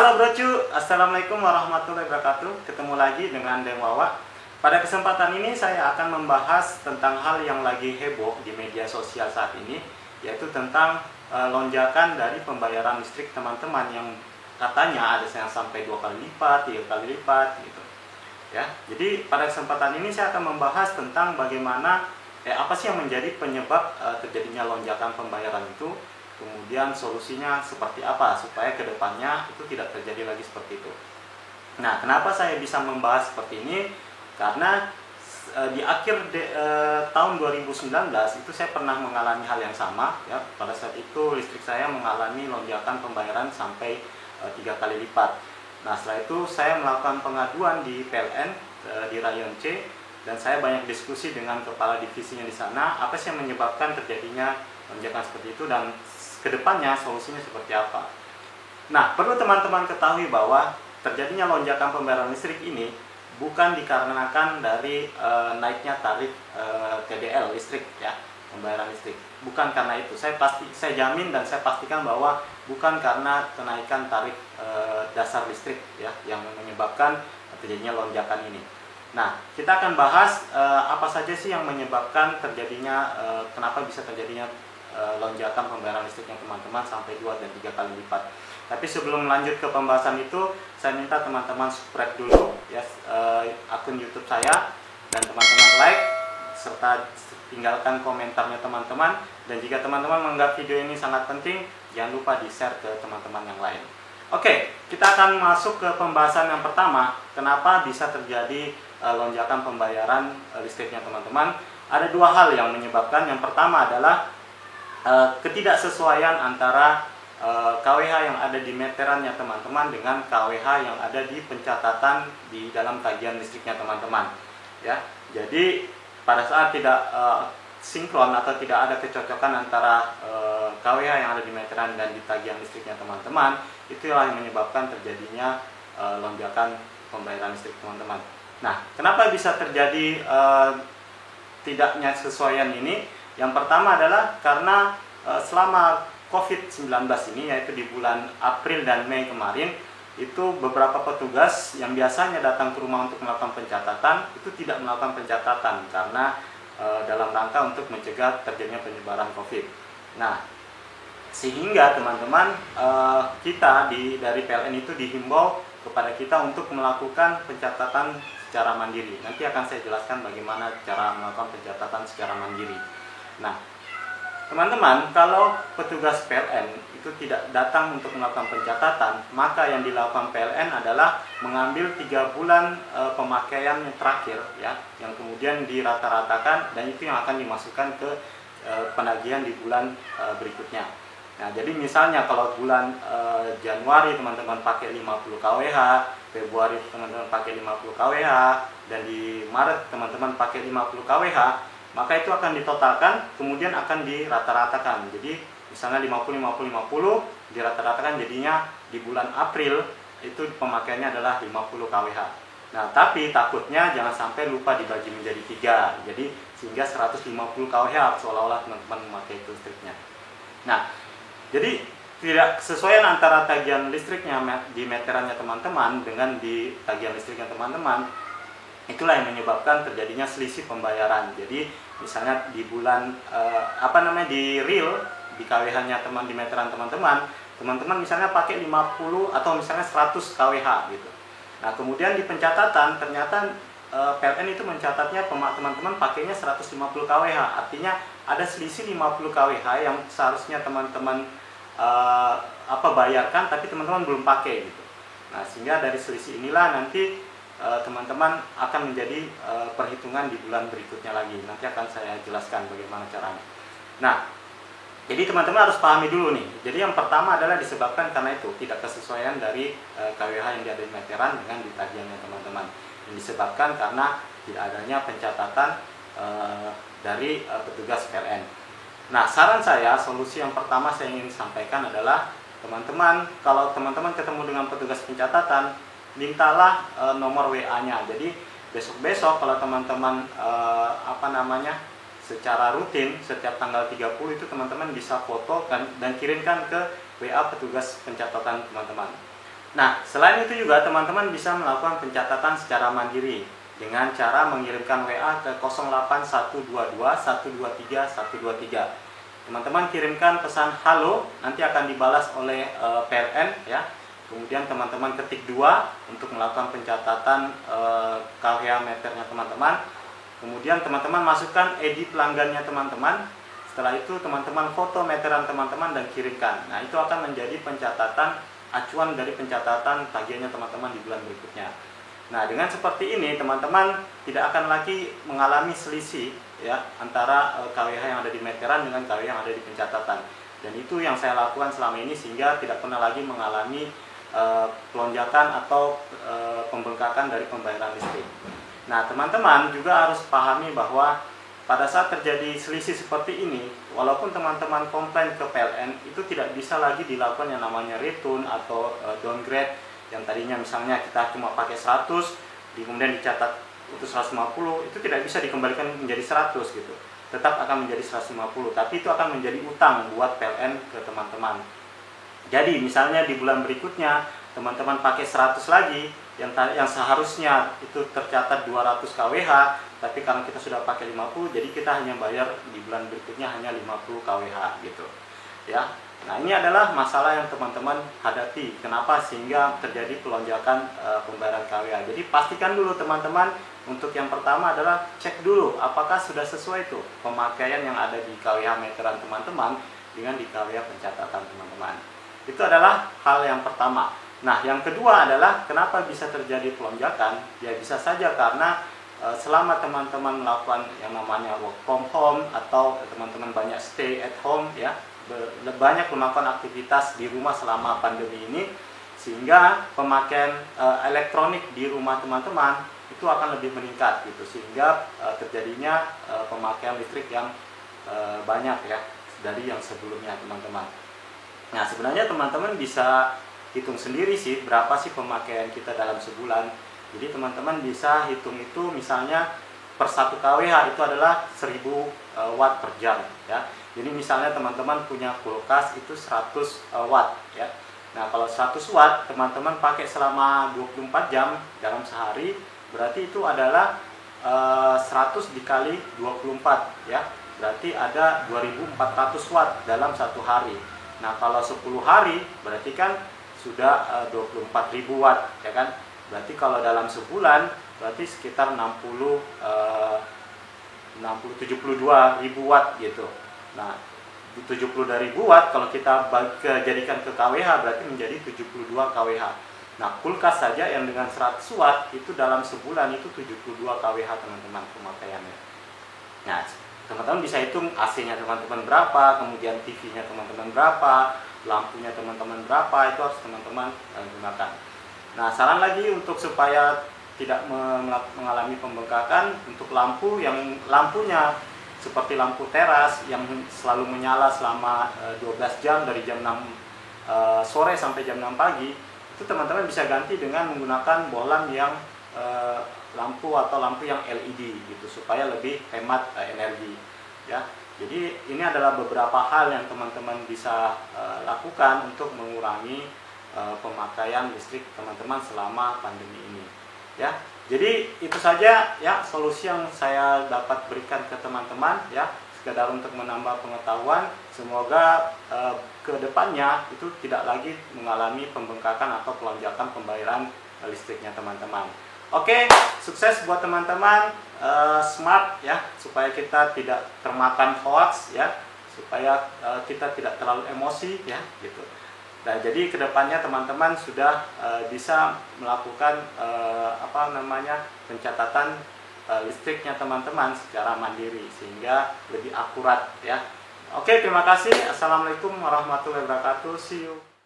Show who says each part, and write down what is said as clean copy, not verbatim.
Speaker 1: Halo Brocu, Assalamualaikum warahmatullahi wabarakatuh. Ketemu lagi dengan Deng Wawa. Pada kesempatan ini saya akan membahas tentang hal yang lagi heboh di media sosial saat ini, yaitu tentang lonjakan dari pembayaran listrik teman-teman yang katanya ada yang sampai 2 kali lipat, 3 kali lipat gitu. Ya. Jadi pada kesempatan ini saya akan membahas tentang bagaimana apa sih yang menjadi penyebab terjadinya lonjakan pembayaran itu. Kemudian solusinya seperti apa supaya kedepannya itu tidak terjadi lagi seperti itu. Nah, kenapa saya bisa membahas seperti ini? Karena di akhir tahun 2019 itu saya pernah mengalami hal yang sama. Ya, pada saat itu listrik saya mengalami lonjakan pembayaran sampai 3 kali lipat. Nah, setelah itu saya melakukan pengaduan di PLN di Rayon C, dan saya banyak diskusi dengan kepala divisinya di sana. Apa sih yang menyebabkan terjadinya lonjakan seperti itu dan kedepannya solusinya seperti apa. Nah, perlu teman-teman ketahui bahwa terjadinya lonjakan pembayaran listrik ini bukan dikarenakan dari naiknya tarif TDL listrik, ya, pembayaran listrik. Bukan karena itu. Saya jamin dan saya pastikan bahwa bukan karena kenaikan tarif dasar listrik, ya, yang menyebabkan terjadinya lonjakan ini. Nah, kita akan bahas apa saja sih yang menyebabkan terjadinya kenapa bisa terjadinya lonjakan pembayaran listriknya teman-teman sampai 2 dan 3 kali lipat. Tapi sebelum lanjut ke pembahasan itu, saya minta teman-teman subscribe dulu ya akun YouTube saya, dan teman-teman like serta tinggalkan komentarnya teman-teman. Dan jika teman-teman menganggap video ini sangat penting, jangan lupa di-share ke teman-teman yang lain. Oke, kita akan masuk ke pembahasan yang pertama. Kenapa bisa terjadi lonjakan pembayaran listriknya teman-teman? Ada 2 hal yang menyebabkan. Yang pertama adalah ketidaksesuaian antara KWH yang ada di meterannya teman-teman dengan KWH yang ada di pencatatan di dalam tagihan listriknya teman-teman. Ya, jadi pada saat tidak sinkron atau tidak ada kecocokan antara KWH yang ada di meteran dan di tagihan listriknya teman-teman, itulah yang menyebabkan terjadinya lonjakan pembayaran listrik teman-teman. Nah, kenapa bisa terjadi tidaknya kesesuaian ini? Yang pertama adalah karena selama COVID-19 ini, yaitu di bulan April dan Mei kemarin, itu beberapa petugas yang biasanya datang ke rumah untuk melakukan pencatatan, itu tidak melakukan pencatatan karena dalam rangka untuk mencegah terjadinya penyebaran COVID. Nah, sehingga teman-teman kita dari PLN itu dihimbau kepada kita untuk melakukan pencatatan secara mandiri. Nanti akan saya jelaskan bagaimana cara melakukan pencatatan secara mandiri. Nah, teman-teman, kalau petugas PLN itu tidak datang untuk melakukan pencatatan, maka yang dilakukan PLN adalah mengambil 3 bulan pemakaian yang terakhir, ya, yang kemudian dirata-ratakan, dan itu yang akan dimasukkan ke penagihan di bulan berikutnya. Nah, jadi misalnya kalau bulan Januari teman-teman pakai 50 kWh, Februari teman-teman pakai 50 kWh, dan di Maret teman-teman pakai 50 kWh, maka itu akan ditotalkan, kemudian akan dirata-ratakan. Jadi misalnya 50-50-50 dirata-ratakan, jadinya di bulan April itu pemakaiannya adalah 50 kWh. Nah, tapi takutnya jangan sampai lupa dibagi menjadi 3. Jadi sehingga 150 kWh seolah-olah teman-teman memakai itu listriknya. Nah, jadi tidak kesesuaian antara tagihan listriknya di meterannya teman-teman dengan di tagihan listriknya teman-teman. Itulah yang menyebabkan terjadinya selisih pembayaran. Jadi misalnya di bulan di real, di KWH-nya di meteran teman-teman misalnya pakai 50 atau misalnya 100 kWh gitu. Nah, kemudian di pencatatan ternyata PLN itu mencatatnya teman-teman pakainya 150 kWh. Artinya ada selisih 50 kWh yang seharusnya teman-teman bayarkan, tapi teman-teman belum pakai gitu. Nah, sehingga dari selisih inilah nanti teman-teman akan menjadi perhitungan di bulan berikutnya lagi. Nanti akan saya jelaskan bagaimana caranya. Nah, jadi teman-teman harus pahami dulu nih. Jadi yang pertama adalah disebabkan karena itu tidak kesesuaian dari KWH yang ada di meteran dengan di tagihannya teman-teman. Yang disebabkan karena tidak adanya pencatatan dari petugas PLN. Nah, saran saya, solusi yang pertama saya ingin sampaikan adalah teman-teman, kalau teman-teman ketemu dengan petugas pencatatan, mintalah nomor WA-nya. Jadi besok-besok kalau teman-teman secara rutin setiap tanggal 30 itu teman-teman bisa foto dan kirimkan ke WA petugas pencatatan teman-teman. Nah, selain itu juga teman-teman bisa melakukan pencatatan secara mandiri dengan cara mengirimkan WA ke 08122 123 123. Teman-teman kirimkan pesan halo, nanti akan dibalas oleh PLN ya. Kemudian teman-teman ketik 2 untuk melakukan pencatatan KWH meternya teman-teman. Kemudian teman-teman masukkan ID pelanggannya teman-teman. Setelah itu teman-teman foto meteran teman-teman dan kirimkan. Nah, itu akan menjadi pencatatan acuan dari pencatatan tagihannya teman-teman di bulan berikutnya. Nah, dengan seperti ini teman-teman tidak akan lagi mengalami selisih ya antara KWH yang ada di meteran dengan KWH yang ada di pencatatan. Dan itu yang saya lakukan selama ini sehingga tidak pernah lagi mengalami pelonjakan atau pembengkakan dari pembayaran listrik. Nah, teman-teman juga harus pahami bahwa pada saat terjadi selisih seperti ini, walaupun teman-teman komplain ke PLN, itu tidak bisa lagi dilakukan yang namanya return atau downgrade, yang tadinya misalnya kita cuma pakai 100, kemudian dicatat itu 150, itu tidak bisa dikembalikan menjadi 100 gitu. Tetap akan menjadi 150, tapi itu akan menjadi utang buat PLN ke teman-teman. Jadi misalnya di bulan berikutnya teman-teman pakai 100 lagi, yang seharusnya itu tercatat 200 kWh, tapi karena kita sudah pakai 50, jadi kita hanya bayar di bulan berikutnya hanya 50 kWh gitu ya. Nah, ini adalah masalah yang teman-teman hadapi, kenapa sehingga terjadi pelonjakan pembayaran KWH. Jadi pastikan dulu teman-teman, untuk yang pertama adalah cek dulu apakah sudah sesuai itu pemakaian yang ada di KWH meteran teman-teman dengan di KWH pencatatan teman-teman. Itu adalah hal yang pertama. Nah, yang kedua adalah kenapa bisa terjadi pelonjakan? Ya bisa saja karena selama teman-teman melakukan yang namanya work from home atau teman-teman banyak stay at home ya, banyak melakukan aktivitas di rumah selama pandemi ini, sehingga pemakaian elektronik di rumah teman-teman itu akan lebih meningkat gitu, sehingga terjadinya pemakaian listrik yang banyak ya dari yang sebelumnya teman-teman. Nah, sebenarnya teman-teman bisa hitung sendiri sih berapa sih pemakaian kita dalam sebulan. Jadi teman-teman bisa hitung itu, misalnya per 1 kWh itu adalah 1000 watt per jam ya. Jadi misalnya teman-teman punya kulkas itu 100 watt ya. Nah, kalau 100 watt teman-teman pakai selama 24 jam dalam sehari, berarti itu adalah 100 dikali 24 ya. Berarti ada 2400 watt dalam satu hari. Nah, kalau 10 hari berarti kan sudah 24.000 watt ya kan. Berarti kalau dalam sebulan berarti sekitar 72.000 watt gitu. Nah, 72.000 watt kalau kita jadikan ke kWh berarti menjadi 72 kWh. Nah, kulkas saja yang dengan 100 watt itu dalam sebulan itu 72 kWh teman-teman pemakaiannya. Nah, teman-teman bisa hitung AC-nya teman-teman berapa, kemudian TV-nya teman-teman berapa, lampunya teman-teman berapa, itu harus teman-teman gunakan. Nah, saran lagi untuk supaya tidak mengalami pembengkakan, untuk lampu yang lampunya seperti lampu teras yang selalu menyala selama 12 jam dari jam 6 sore sampai jam 6 pagi, itu teman-teman bisa ganti dengan menggunakan bohlam yang lampu atau lampu yang LED gitu, supaya lebih hemat energi ya. Jadi ini adalah beberapa hal yang teman-teman bisa lakukan untuk mengurangi pemakaian listrik teman-teman selama pandemi ini ya. Jadi itu saja ya solusi yang saya dapat berikan ke teman-teman ya, sekedar untuk menambah pengetahuan. Semoga ke depannya itu tidak lagi mengalami pembengkakan atau pelonjakan pembayaran listriknya teman-teman. Oke, sukses buat teman-teman, smart ya, supaya kita tidak termakan hoax ya, supaya kita tidak terlalu emosi ya gitu. Nah, jadi kedepannya teman-teman sudah bisa melakukan pencatatan listriknya teman-teman secara mandiri sehingga lebih akurat ya. Oke, terima kasih. Assalamualaikum warahmatullahi wabarakatuh. See you.